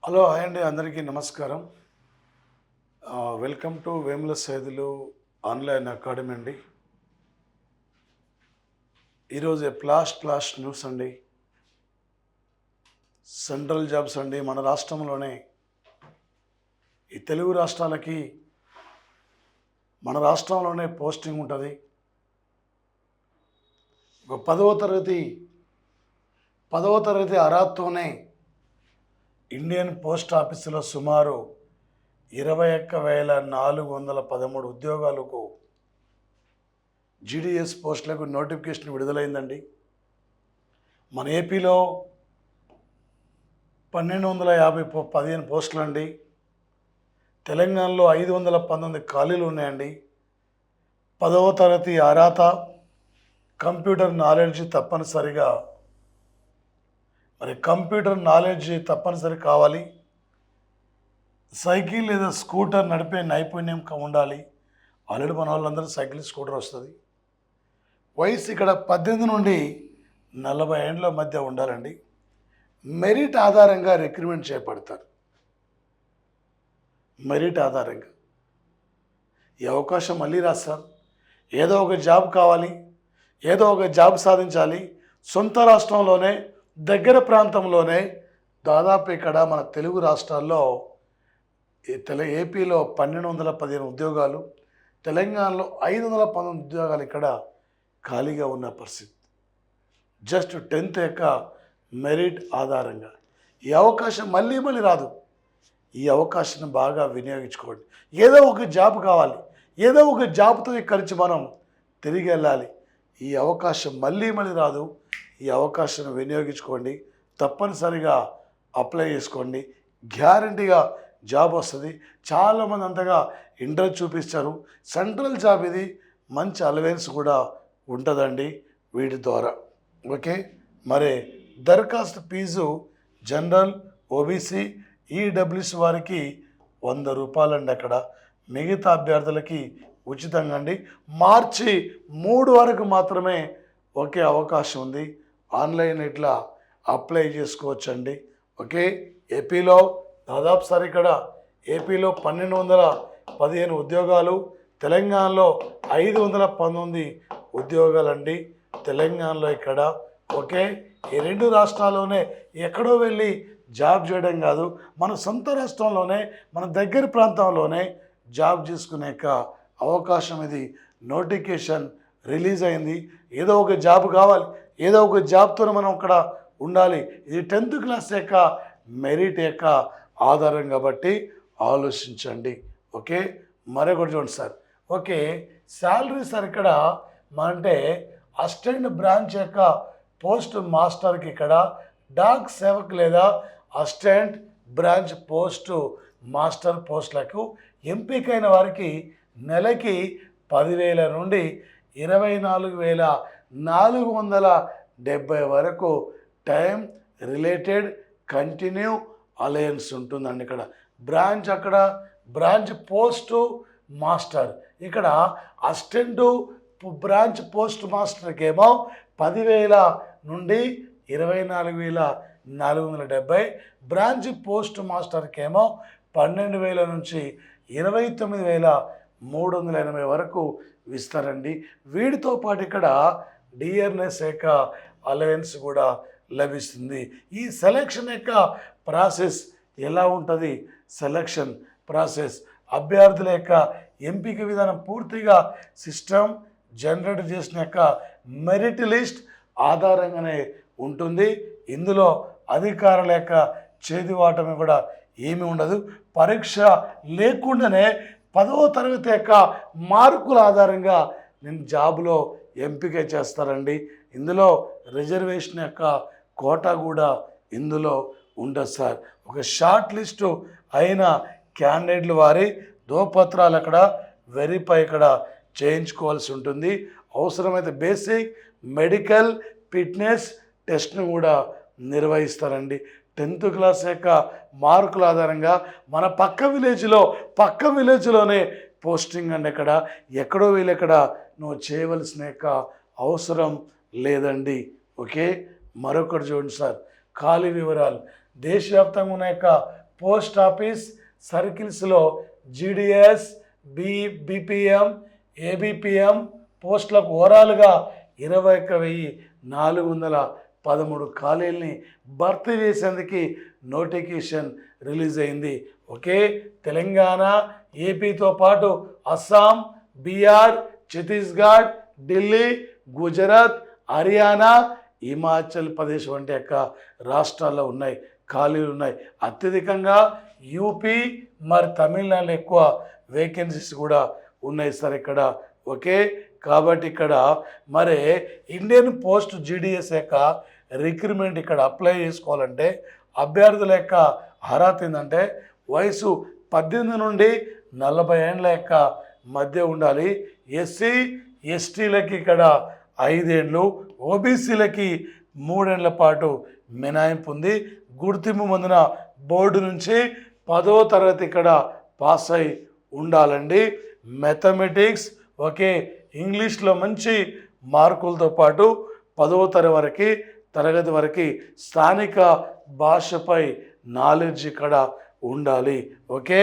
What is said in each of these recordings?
Hello hi అండి, అందరికీ నమస్కారం. Welcome to Vemula Saidulu online academy అండి. ఈరోజు ఫ్లాష్ న్యూస్ అండి. సెంట్రల్ జాబ్స్ అండి. మన రాష్ట్రంలోనే ఈ తెలుగు రాష్ట్రాలకి మన రాష్ట్రంలోనే పోస్టింగ్ ఉంటుంది. ఒక పదవ తరగతి అర్హతతోనే ఇండియన్ పోస్ట్ ఆఫీసులో సుమారు 21,413 ఉద్యోగాలకు జీడీఎస్ పోస్టులకు నోటిఫికేషన్ విడుదలైందండి. మన ఏపీలో 1,215 పోస్టులు అండి. తెలంగాణలో 519 ఖాళీలు ఉన్నాయండి. 10వ తరగతి అర్హత, కంప్యూటర్ నాలెడ్జ్ తప్పనిసరి కావాలి. సైకిల్ లేదా స్కూటర్ నడిపే నైపుణ్యం ఉండాలి. ఆల్రెడీ మన వాళ్ళందరూ సైకిల్, స్కూటర్ వస్తుంది. వయసు ఇక్కడ 18 నుండి 40 ఏండ్ల మధ్య ఉండాలండి. మెరిట్ ఆధారంగా రిక్రూట్మెంట్ చేపడతారు. మెరిట్ ఆధారంగా ఈ అవకాశం మళ్ళీ రాదు సార్. ఏదో ఒక జాబ్ కావాలి, ఏదో ఒక జాబ్ సాధించాలి. సొంత రాష్ట్రంలోనే, దగ్గర ప్రాంతంలోనే దాదాపు ఇక్కడ మన తెలుగు రాష్ట్రాల్లో ఏపీలో 1,215 ఉద్యోగాలు, తెలంగాణలో 519 ఉద్యోగాలు ఇక్కడ ఖాళీగా ఉన్న పరిస్థితి. జస్ట్ 10th యొక్క మెరిట్ ఆధారంగా ఈ అవకాశం మళ్ళీ రాదు. ఈ అవకాశాన్ని బాగా వినియోగించుకోండి. ఏదో ఒక జాబ్ కావాలి, ఏదో ఒక జాబ్తో ఇక్కడి నుంచి మనం తిరిగి వెళ్ళాలి. ఈ అవకాశం మళ్ళీ రాదు. ఈ అవకాశాన్ని వినియోగించుకోండి. తప్పనిసరిగా అప్లై చేసుకోండి. గ్యారంటీగా జాబ్ వస్తుంది. చాలామంది అంతగా ఇంట్రెస్ట్ చూపిస్తారు. సెంట్రల్ జాబ్ ఇది. మంచి అలవెన్స్ కూడా ఉంటుందండి వీటి ద్వారా. ఓకే, మరి దరఖాస్తు ఫీజు జనరల్, ఓబీసీ, ఈడబ్ల్యూఎస్ వారికి 100 రూపాయలండి. అక్కడ మిగతా అభ్యర్థులకి ఉచితంగా అండి. మార్చి 3 వరకు మాత్రమే ఒకే అవకాశం ఉంది. ఆన్లైన్ ఇట్లా అప్లై చేసుకోవచ్చండి. ఓకే, ఏపీలో దాదాపు సార్ ఇక్కడ ఏపీలో 1,215 ఉద్యోగాలు, తెలంగాణలో 519 ఉద్యోగాలండి. తెలంగాణలో ఇక్కడ ఓకే, ఈ 2 రాష్ట్రాల్లోనే ఎక్కడో వెళ్ళి జాబ్ చేయడం కాదు, మన సొంత రాష్ట్రంలోనే, మన దగ్గర ప్రాంతంలోనే జాబ్ చేసుకునే అవకాశం ఇది. నోటిఫికేషన్ రిలీజ్ అయింది. ఏదో ఒక జాబ్ కావాలి, ఏదో ఒక జాబ్తో మనం అక్కడ ఉండాలి. ఇది 10th క్లాస్ యొక్క మెరిట్ యొక్క ఆధారం కాబట్టి ఆలోచించండి. ఓకే, మరొకటి చూడండి సార్. ఓకే, శాలరీ సార్ ఇక్కడ అంటే అసిస్టెంట్ బ్రాంచ్ యొక్క పోస్ట్ మాస్టర్కి ఇక్కడ డాక్ సేవక్ లేదా అసిస్టెంట్ బ్రాంచ్ పోస్ట్ మాస్టర్ పోస్టులకు ఎంపికైన వారికి నెలకి 10,000 నుండి 24,470 వరకు టైం రిలేటెడ్ కంటిన్యూ అలయన్స్ ఉంటుందండి. ఇక్కడ బ్రాంచ్, అక్కడ బ్రాంచ్ పోస్ట్ మాస్టర్, ఇక్కడ అసిస్టెంట్ బ్రాంచ్ పోస్ట్ మాస్టర్కి ఏమో 10,000 నుండి 24,470, బ్రాంచ్ పోస్ట్ మాస్టర్కి ఏమో 12,000 నుంచి 29,380 వరకు ఇస్తారండి. వీటితో పాటు ఇక్కడ డిఆర్ఎస్ యొక్క అలవెన్స్ కూడా లభిస్తుంది. ఈ సెలక్షన్ యొక్క ప్రాసెస్ ఎలా ఉంటుంది? సెలక్షన్ ప్రాసెస్ అభ్యర్థుల యొక్క ఎంపిక విధానం పూర్తిగా సిస్టమ్ జనరేట్ చేసిన యొక్క మెరిట్ లిస్ట్ ఆధారంగానే ఉంటుంది. ఇందులో అధికారుల యొక్క చేతివాటమే కూడా ఏమీ ఉండదు. పరీక్ష లేకుండానే 10వ తరగతి యొక్క మార్కుల ఆధారంగా నేను జాబ్లో ఎంపిక చేస్తారండి. ఇందులో రిజర్వేషన్ యొక్క కోటా కూడా ఇందులో ఉండదు సార్. ఒక షార్ట్ లిస్టు అయిన క్యాండిడేట్లు వారి ధృవపత్రాలు అక్కడ వెరిఫై ఇక్కడ చేయించుకోవాల్సి ఉంటుంది. అవసరమైతే బేసిక్ మెడికల్ ఫిట్నెస్ టెస్ట్ను కూడా నిర్వహిస్తారండి. 10th క్లాస్ యొక్క మార్కుల ఆధారంగా మన పక్క విలేజ్లోనే పోస్టింగ్ అండి. ఎక్కడో వీళ్ళెక్కడ నువ్వు చేయవలసిన యొక్క అవసరం లేదండి. ఓకే, మరొకటి చూడండి సార్. ఖాళీ వివరాలు దేశవ్యాప్తంగా ఉన్న యొక్క పోస్ట్ ఆఫీస్ సర్కిల్స్లో జీడిఎస్, బీపీఎం, ఏబిపిఎం పోస్టులకు ఓవరాల్గా 21,413 ఖాళీల్ని భర్తీ చేసేందుకు నోటిఫికేషన్ రిలీజ్ అయింది. ఓకే, తెలంగాణ, ఏపీతో పాటు అస్సాం, బీహార్, ఛత్తీస్గఢ్, ఢిల్లీ, గుజరాత్, హర్యానా, హిమాచల్ ప్రదేశ్ వంటి రాష్ట్రాల్లో ఉన్నాయి, ఖాళీలు ఉన్నాయి. అత్యధికంగా యూపీ మరి తమిళనాడులో ఎక్కువ వేకెన్సీస్ కూడా ఉన్నాయి సార్ ఇక్కడ. ఓకే, కాబట్టి ఇక్కడ మరి ఇండియన్ పోస్ట్ జీడిఎస్ రిక్రూట్మెంట్ ఇక్కడ అప్లై చేసుకోవాలంటే అభ్యర్థుల అర్హత ఏంటంటే వయసు 18 నుండి 40 ఏళ్ళ మధ్య ఉండాలి. ఎస్సీ ఎస్టీలకి ఇక్కడ 5 ఏళ్ళు, ఓబీసీలకి 3 ఏళ్ల పాటు మినహాయింపు ఉంది. గుర్తింపు పొందిన బోర్డు నుంచి 10వ తరగతి ఇక్కడ పాస్ అయి ఉండాలండి. మ్యాథమెటిక్స్, ఓకే, ఇంగ్లీష్లో మంచి మార్కులతో పాటు 10వ తరగతి వరకు స్థానిక భాషపై నాలెడ్జ్ ఇక్కడ ఉండాలి. ఓకే,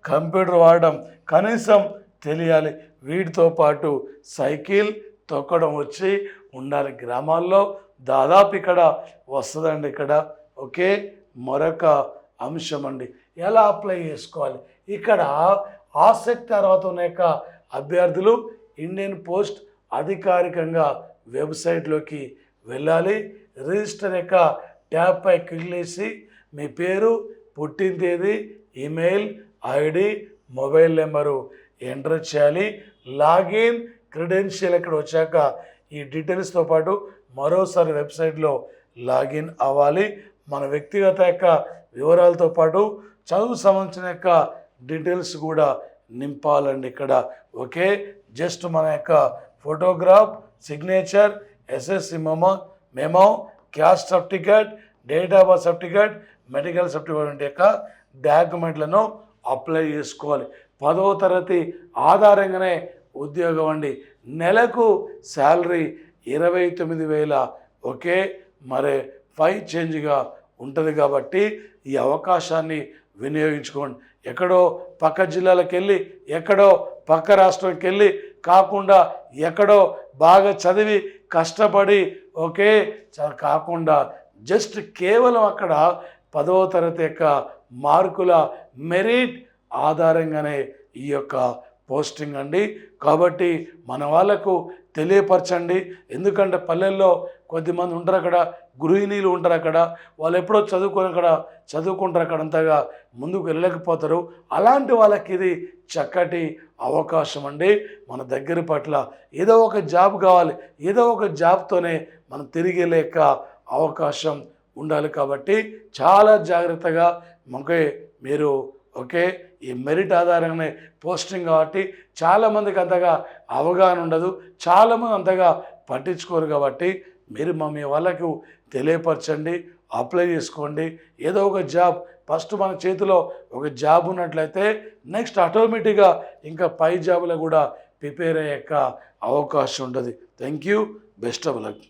కంప్యూటర్ వాడడం కనీసం తెలియాలి. వీటితో పాటు సైకిల్ తొక్కడం వచ్చి ఉండాలి. గ్రామాల్లో దాదాపు ఇక్కడ వస్తుందండి ఇక్కడ. ఓకే, మరొక అంశం అండి, ఎలా అప్లై చేసుకోవాలి. ఇక్కడ ఆసక్తి అర్హత ఉన్న అభ్యర్థులు ఇండియన్ పోస్ట్ అధికారికంగా వెబ్సైట్లోకి వెళ్ళాలి. రిజిస్టర్ ట్యాబ్పై క్లిక్ చేసి మీ పేరు, పుట్టిన తేదీ, email ID, mobile number enter చేయాలి. లాగిన్ క్రెడెన్షియల్ ఇక్కడ వచ్చాక ఈ డీటెయిల్స్తో పాటు మరోసారి వెబ్సైట్లో లాగిన్ అవ్వాలి. మన వ్యక్తిగత వివరాలతో పాటు చదువు సంబంధించిన డీటెయిల్స్ కూడా నింపాలండి ఇక్కడ. ఓకే, జస్ట్ మన photograph, signature, SSC memo, caste certificate, date of birth certificate, medical certificate వంటి డాక్యుమెంట్లను అప్లై చేసుకోవాలి. 10వ తరగతి ఆధారంగానే ఉద్యోగం అండి. నెలకు శాలరీ 29,000. ఓకే, మరి 5 చేంజ్గా ఉంటుంది కాబట్టి ఈ అవకాశాన్ని వినియోగించుకోండి. ఎక్కడో పక్క జిల్లాలకు వెళ్ళి, ఎక్కడో పక్క రాష్ట్రంకి వెళ్ళి కాకుండా ఎక్కడో బాగా చదివి కష్టపడి ఓకే కాకుండా జస్ట్ కేవలం అక్కడ 10వ తరగతి మార్కుల మెరిట్ ఆధారంగానే ఈ పోస్టింగ్ అండి. కాబట్టి మన వాళ్ళకు తెలియపరచండి. ఎందుకంటే పల్లెల్లో కొద్దిమంది ఉంటారు అక్కడ, గృహిణీలు ఉంటారు అక్కడ, వాళ్ళు ఎప్పుడో చదువుకుంటారు అక్కడ, అంతగా ముందుకు వెళ్ళలేకపోతారు. అలాంటి వాళ్ళకి ఇది చక్కటి అవకాశం అండి. మన దగ్గర పట్ల ఏదో ఒక జాబ్ కావాలి, ఏదో ఒక జాబ్తోనే మనం తిరిగి లేక అవకాశం ఉండాలి. కాబట్టి చాలా జాగ్రత్తగా మీరు ఓకే, ఈ మెరిట్ ఆధారంగానే పోస్టింగ్ కాబట్టి చాలామందికి అంతగా అవగాహన ఉండదు, చాలామంది అంతగా పట్టించుకోరు. కాబట్టి మీరు మీ వాళ్ళకు తెలియపరచండి, అప్లై చేసుకోండి. ఏదో ఒక జాబ్ ఫస్ట్ మన చేతిలో ఒక జాబ్ ఉన్నట్లయితే నెక్స్ట్ ఆటోమేటిక్గా ఇంకా పై జాబులో కూడా ప్రిపేర్ అయ్యే అవకాశం ఉంటుంది. Thank you, best of luck.